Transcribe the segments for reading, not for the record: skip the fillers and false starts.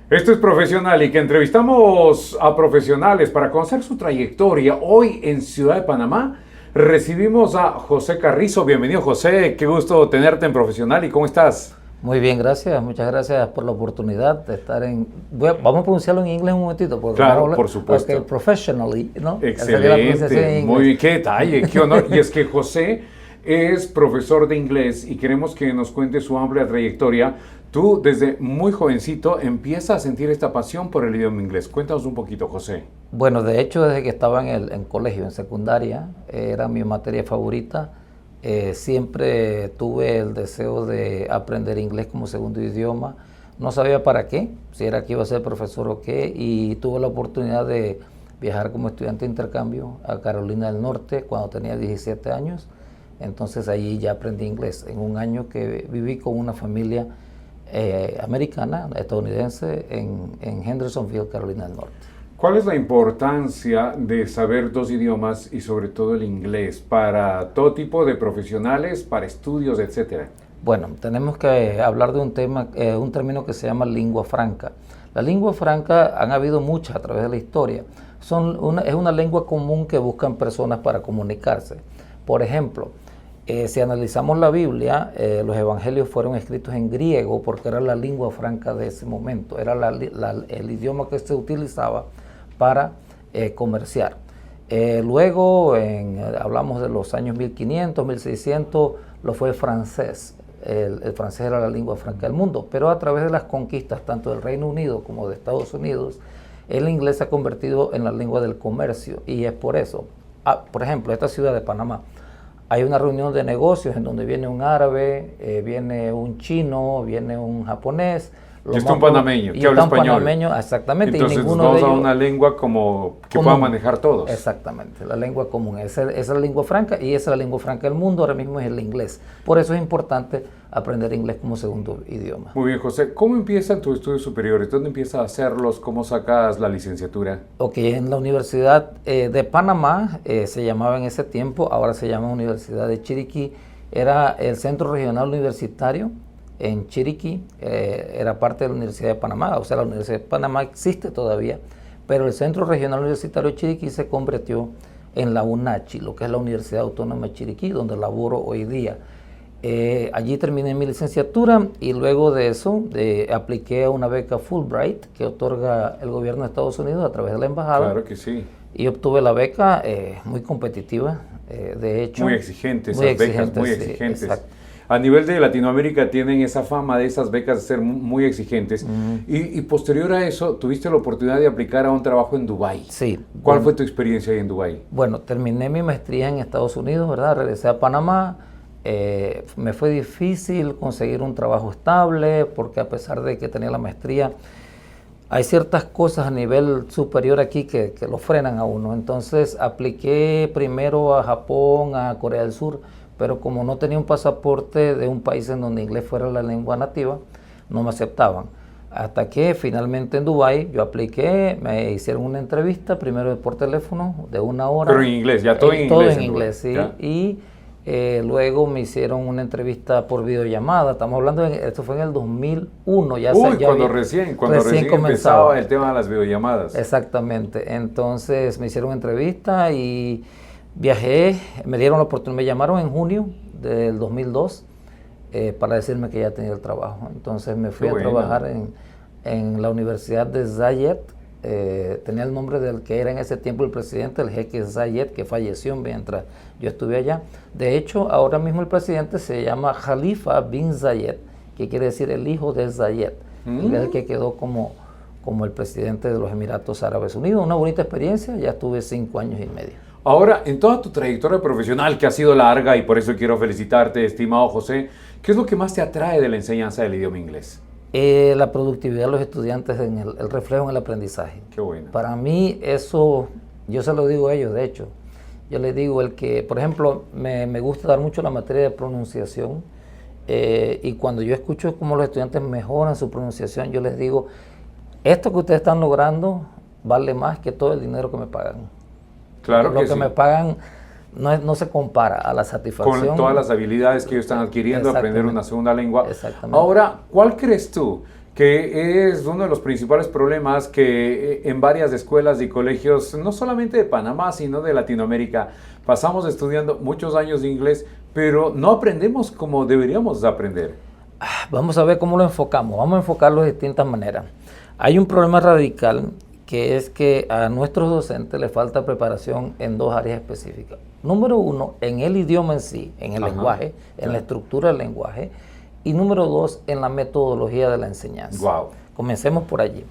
Esto es Profesional y que entrevistamos a profesionales para conocer su trayectoria. Hoy en Ciudad de Panamá recibimos a José Carrizo. Bienvenido, José. Qué gusto tenerte en Profesional. ¿Y cómo estás? Muy bien, gracias. Muchas gracias por la oportunidad de estar en... Vamos a pronunciarlo en inglés un momentito. Porque claro, por supuesto. Okay, professionally, ¿no? Excelente. Muy bien. Qué detalle, qué honor. Y es que José es profesor de inglés y queremos que nos cuente su amplia trayectoria. Tú, desde muy jovencito, empiezas a sentir esta pasión por el idioma inglés. Cuéntanos un poquito, José. Bueno, de hecho, desde que estaba en colegio, en secundaria, era mi materia favorita. Siempre tuve el deseo de aprender inglés como segundo idioma. No sabía para qué, si era que iba a ser profesor o qué, y tuve la oportunidad de viajar como estudiante de intercambio a Carolina del Norte cuando tenía 17 años. Entonces allí ya aprendí inglés en un año que viví con una familia americana, estadounidense, en Hendersonville, Carolina del Norte. ¿Cuál es la importancia de saber dos idiomas y sobre todo el inglés para todo tipo de profesionales, para estudios, etcétera? Bueno, tenemos que hablar de un tema, un término que se llama lengua franca. La lengua franca han habido muchas a través de la historia. Es una lengua común que buscan personas para comunicarse. Por ejemplo, si analizamos la Biblia, los evangelios fueron escritos en griego porque era la lengua franca de ese momento, era el idioma que se utilizaba para comerciar. Luego, hablamos de los años 1500, 1600, lo fue el francés. El francés era la lengua franca del mundo, pero a través de las conquistas tanto del Reino Unido como de Estados Unidos, el inglés se ha convertido en la lengua del comercio y es por eso. Por ejemplo, esta ciudad de Panamá, hay una reunión de negocios en donde viene un árabe, viene un chino, viene un japonés. Y está un panameño, que habla español. Panameño, exactamente. Entonces y ninguno vamos de ellos, a una lengua como que puedan manejar todos. Exactamente, la lengua común. Esa es la lengua franca y esa es la lengua franca del mundo, ahora mismo es el inglés. Por eso es importante aprender inglés como segundo idioma. Muy bien, José. ¿Cómo empiezan tus estudios superiores? ¿Dónde empiezas a hacerlos? ¿Cómo sacas la licenciatura? Ok, en la Universidad de Panamá, se llamaba en ese tiempo, ahora se llama Universidad de Chiriquí, era el Centro Regional Universitario en Chiriquí, era parte de la Universidad de Panamá, o sea, la Universidad de Panamá existe todavía, pero el Centro Regional Universitario de Chiriquí se convirtió en la UNACHI, lo que es la Universidad Autónoma de Chiriquí, donde laboro hoy día. Allí terminé mi licenciatura y luego de eso apliqué a una beca Fulbright que otorga el gobierno de Estados Unidos a través de la embajada. Claro que sí. Y obtuve la beca muy competitiva, de hecho. Muy exigente, esas becas muy exigentes. Exacto. A nivel de Latinoamérica tienen esa fama de esas becas de ser muy exigentes. Y posterior a eso, tuviste la oportunidad de aplicar a un trabajo en Dubái. Sí. ¿Cuál fue tu experiencia ahí en Dubái? Bueno, terminé mi maestría en Estados Unidos, ¿verdad? Regresé a Panamá. Me fue difícil conseguir un trabajo estable porque a pesar de que tenía la maestría, hay ciertas cosas a nivel superior aquí que lo frenan a uno. Entonces apliqué primero a Japón, a Corea del Sur, pero como no tenía un pasaporte de un país en donde inglés fuera la lengua nativa, no me aceptaban. Hasta que finalmente en Dubái yo apliqué, me hicieron una entrevista, primero por teléfono, de 1 hora. Pero en inglés, ya todo en inglés. Todo en inglés, sí. ¿Ya? Y luego me hicieron una entrevista por videollamada. Estamos hablando, esto fue en el 2001. Cuando recién empezaba el tema de las videollamadas. Exactamente. Entonces me hicieron entrevista y viajé, me dieron la oportunidad, me llamaron en junio del 2002 para decirme que ya tenía el trabajo. Entonces me fui a trabajar en la Universidad de Zayed. Tenía el nombre del que era en ese tiempo el presidente, el jeque Zayed, que falleció mientras yo estuve allá. De hecho, ahora mismo el presidente se llama Khalifa bin Zayed, que quiere decir el hijo de Zayed, que es el que quedó como el presidente de los Emiratos Árabes Unidos. Una bonita experiencia, ya estuve 5 años y medio. Ahora, en toda tu trayectoria profesional, que ha sido larga, y por eso quiero felicitarte, estimado José, ¿qué es lo que más te atrae de la enseñanza del idioma inglés? La productividad de los estudiantes, el reflejo en el aprendizaje. Qué bueno. Para mí eso, yo se lo digo a ellos, de hecho. Yo les digo, por ejemplo, me gusta dar mucho la materia de pronunciación y cuando yo escucho cómo los estudiantes mejoran su pronunciación, yo les digo, esto que ustedes están logrando vale más que todo el dinero que me pagan. Claro que sí. Lo que me pagan no se compara a la satisfacción. Con todas las habilidades que ellos están adquiriendo, aprender una segunda lengua. Exactamente. Ahora, ¿cuál crees tú que es uno de los principales problemas que en varias escuelas y colegios, no solamente de Panamá, sino de Latinoamérica, pasamos estudiando muchos años de inglés, pero no aprendemos como deberíamos aprender. Vamos a ver cómo lo enfocamos. Vamos a enfocarlo de distintas maneras. Hay un problema radical que es que a nuestros docentes les falta preparación en dos áreas específicas. Número uno, en el idioma en sí, en el lenguaje, en la estructura del lenguaje. Y número dos, en la metodología de la enseñanza. Wow. Comencemos por allí.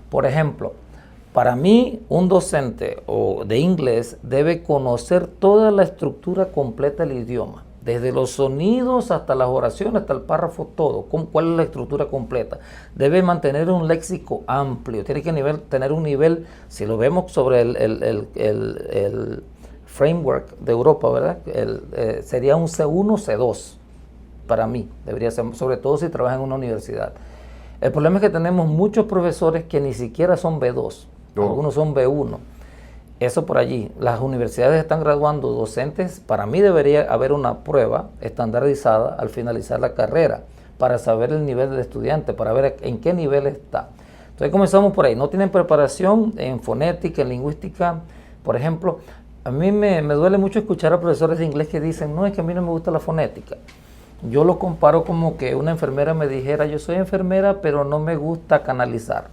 Por ejemplo, para mí, un docente de inglés debe conocer toda la estructura completa del idioma, desde los sonidos hasta las oraciones, hasta el párrafo, todo. ¿Cuál es la estructura completa? Debe mantener un léxico amplio, tiene que tener un nivel, si lo vemos sobre el framework de Europa, ¿verdad? Sería un C1, C2. Para mí, debería ser, sobre todo si trabaja en una universidad. El problema es que tenemos muchos profesores que ni siquiera son B2, algunos son B1. Eso por allí. Las universidades están graduando docentes. Para mí debería haber una prueba estandarizada al finalizar la carrera para saber el nivel del estudiante, para ver en qué nivel está. Entonces comenzamos por ahí. No tienen preparación en fonética, en lingüística. Por ejemplo, a mí me duele mucho escuchar a profesores de inglés que dicen, no, es que a mí no me gusta la fonética. Yo lo comparo como que una enfermera me dijera, yo soy enfermera, pero no me gusta canalizar.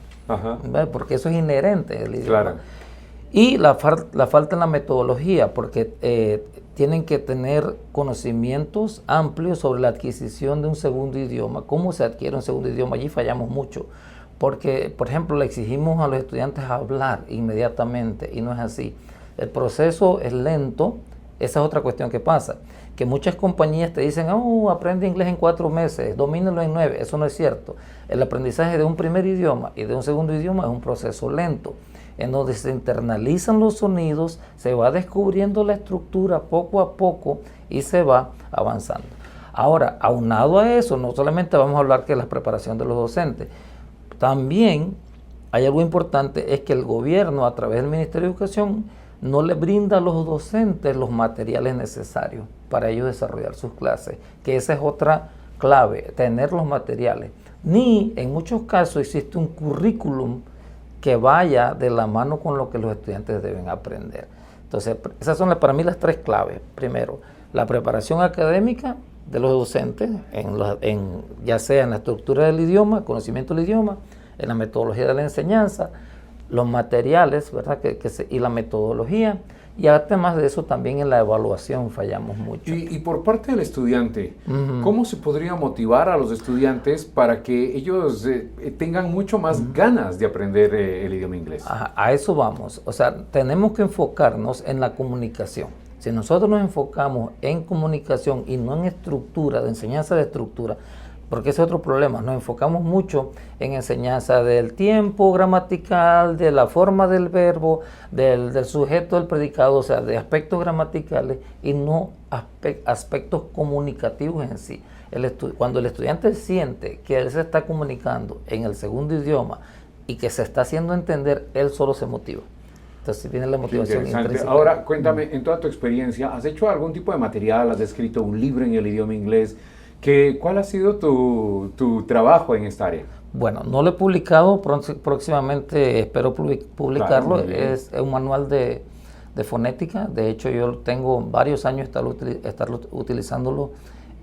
Porque eso es inherente al idioma. Claro. Y la falta en la metodología, porque tienen que tener conocimientos amplios sobre la adquisición de un segundo idioma. ¿Cómo se adquiere un segundo idioma? Allí fallamos mucho. Porque, por ejemplo, le exigimos a los estudiantes hablar inmediatamente y no es así. El proceso es lento. Esa es otra cuestión que pasa. Que muchas compañías te dicen, aprende inglés en 4 meses, domínalo en 9. Eso no es cierto. El aprendizaje de un primer idioma y de un segundo idioma es un proceso lento, en donde se internalizan los sonidos, se va descubriendo la estructura poco a poco y se va avanzando. Ahora, aunado a eso, no solamente vamos a hablar que la preparación de los docentes, también hay algo importante, es que el gobierno, a través del Ministerio de Educación, no le brinda a los docentes los materiales necesarios para ellos desarrollar sus clases, que esa es otra clave, tener los materiales. Ni en muchos casos existe un currículum que vaya de la mano con lo que los estudiantes deben aprender. Entonces, esas son para mí las 3 claves. Primero, la preparación académica de los docentes, ya sea en la estructura del idioma, conocimiento del idioma, en la metodología de la enseñanza, los materiales, ¿verdad? Y la metodología, y además de eso también en la evaluación fallamos mucho. Y por parte del estudiante, ¿cómo se podría motivar a los estudiantes para que ellos tengan mucho más ganas de aprender el idioma inglés? A eso vamos, o sea, tenemos que enfocarnos en la comunicación. Si nosotros nos enfocamos en comunicación y no en estructura, de enseñanza de estructura, porque ese es otro problema, nos enfocamos mucho en enseñanza del tiempo gramatical, de la forma del verbo, del sujeto, del predicado, o sea, de aspectos gramaticales y no aspectos comunicativos en sí. Cuando el estudiante siente que él se está comunicando en el segundo idioma y que se está haciendo entender, él solo se motiva. Entonces viene la motivación intrínseca. Ahora, cuéntame, en toda tu experiencia, ¿has hecho algún tipo de material? ¿Has escrito un libro en el idioma inglés? ¿Cuál ha sido tu trabajo en esta área? Bueno, no lo he publicado, próximamente espero publicarlo. Claro, es un manual de fonética. De hecho, yo tengo varios años estar utilizándolo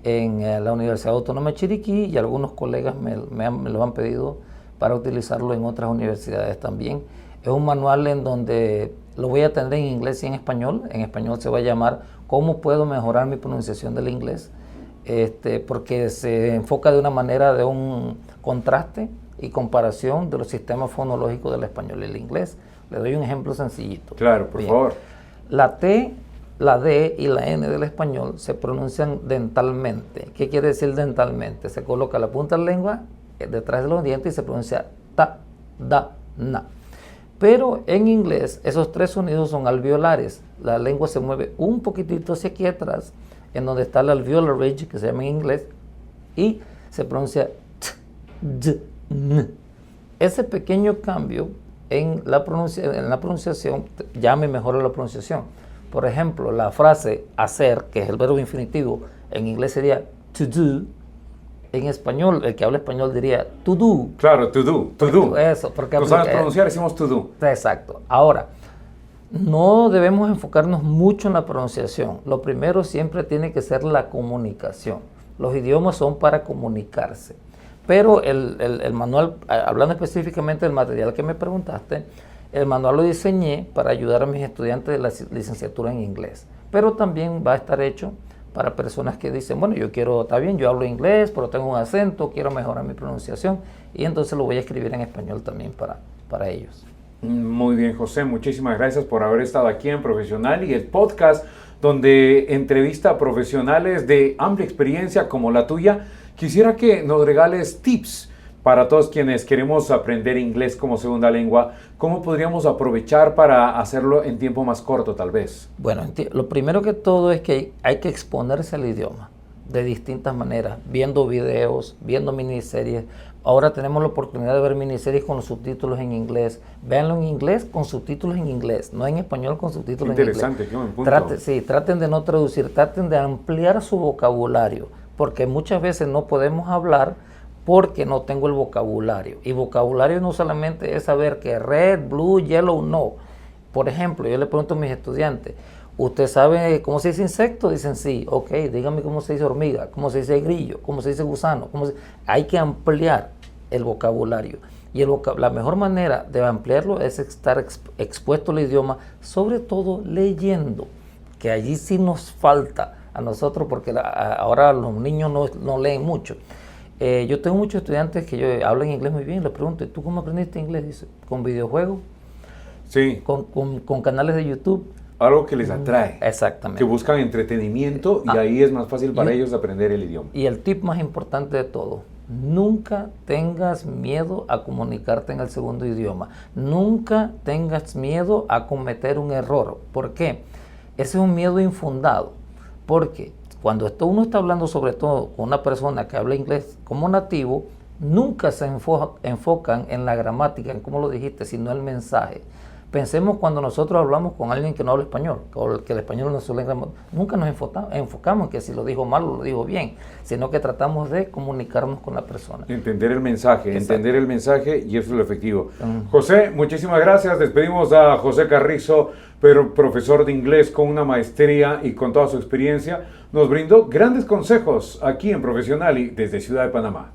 en la Universidad Autónoma de Chiriquí y algunos colegas me lo han pedido para utilizarlo en otras universidades también. Es un manual en donde lo voy a tener en inglés y en español. En español se va a llamar ¿Cómo puedo mejorar mi pronunciación del inglés? Porque se enfoca de una manera de un contraste y comparación de los sistemas fonológicos del español y el inglés. Le doy un ejemplo sencillito. Claro, por favor. La T, la D y la N del español se pronuncian dentalmente. ¿Qué quiere decir dentalmente? Se coloca la punta de la lengua detrás de los dientes y se pronuncia ta, da, na. Pero en inglés esos 3 sonidos son alveolares. La lengua se mueve un poquitito hacia aquí atrás, en donde está el alveolar ridge, que se llama en inglés, y se pronuncia t, d, n. Ese pequeño cambio en la pronunciación ya me mejora la pronunciación. Por ejemplo, la frase hacer, que es el verbo infinitivo, en inglés sería to do, En español, el que habla español diría to do. Claro, to do. Eso, porque no sabes pronunciar, decimos to do. Exacto. Ahora, no debemos enfocarnos mucho en la pronunciación. Lo primero siempre tiene que ser la comunicación. Los idiomas son para comunicarse. Pero el manual, hablando específicamente del material que me preguntaste, el manual lo diseñé para ayudar a mis estudiantes de la licenciatura en inglés. Pero también va a estar hecho para personas que dicen, bueno, yo quiero, está bien, yo hablo inglés, pero tengo un acento, quiero mejorar mi pronunciación, y entonces lo voy a escribir en español también para ellos. Muy bien, José, muchísimas gracias por haber estado aquí en Profesional y el podcast donde entrevista a profesionales de amplia experiencia como la tuya. Quisiera que nos regales tips para todos quienes queremos aprender inglés como segunda lengua. ¿Cómo podríamos aprovechar para hacerlo en tiempo más corto, tal vez? Bueno, lo primero que todo es que hay que exponerse al idioma de distintas maneras, viendo videos, viendo miniseries. Ahora tenemos la oportunidad de ver miniseries con los subtítulos en inglés. Véanlo en inglés con subtítulos en inglés, no en español con subtítulos en inglés. Interesante, qué buen punto. Traten de no traducir, traten de ampliar su vocabulario, porque muchas veces no podemos hablar porque no tengo el vocabulario. Y vocabulario no solamente es saber que red, blue, yellow, no. Por ejemplo, yo le pregunto a mis estudiantes, ¿usted sabe cómo se dice insecto? Dicen sí. Ok, dígame cómo se dice hormiga, cómo se dice grillo, cómo se dice gusano. Hay que ampliar el vocabulario. Y la mejor manera de ampliarlo es estar expuesto al idioma, sobre todo leyendo, que allí sí nos falta a nosotros porque ahora los niños no leen mucho. Yo tengo muchos estudiantes que hablan inglés muy bien, les pregunto, ¿tú cómo aprendiste inglés? Dice, con videojuegos, sí, con canales de YouTube. Algo que les atrae. Exactamente. Que buscan entretenimiento y ahí es más fácil para ellos aprender el idioma. Y el tip más importante de todo, nunca tengas miedo a comunicarte en el segundo idioma. Nunca tengas miedo a cometer un error. ¿Por qué? Ese es un miedo infundado. Porque cuando uno está hablando sobre todo con una persona que habla inglés como nativo, nunca se enfocan en la gramática, en cómo lo dijiste, sino en el mensaje. Pensemos cuando nosotros hablamos con alguien que no habla español, o que el español no es su lengua, nunca nos enfocamos en que si lo dijo mal o lo dijo bien, sino que tratamos de comunicarnos con la persona. Entender el mensaje, y eso es lo efectivo. José, muchísimas gracias. Despedimos a José Carrizo, pero profesor de inglés con una maestría y con toda su experiencia. Nos brindó grandes consejos aquí en Profesional y desde Ciudad de Panamá.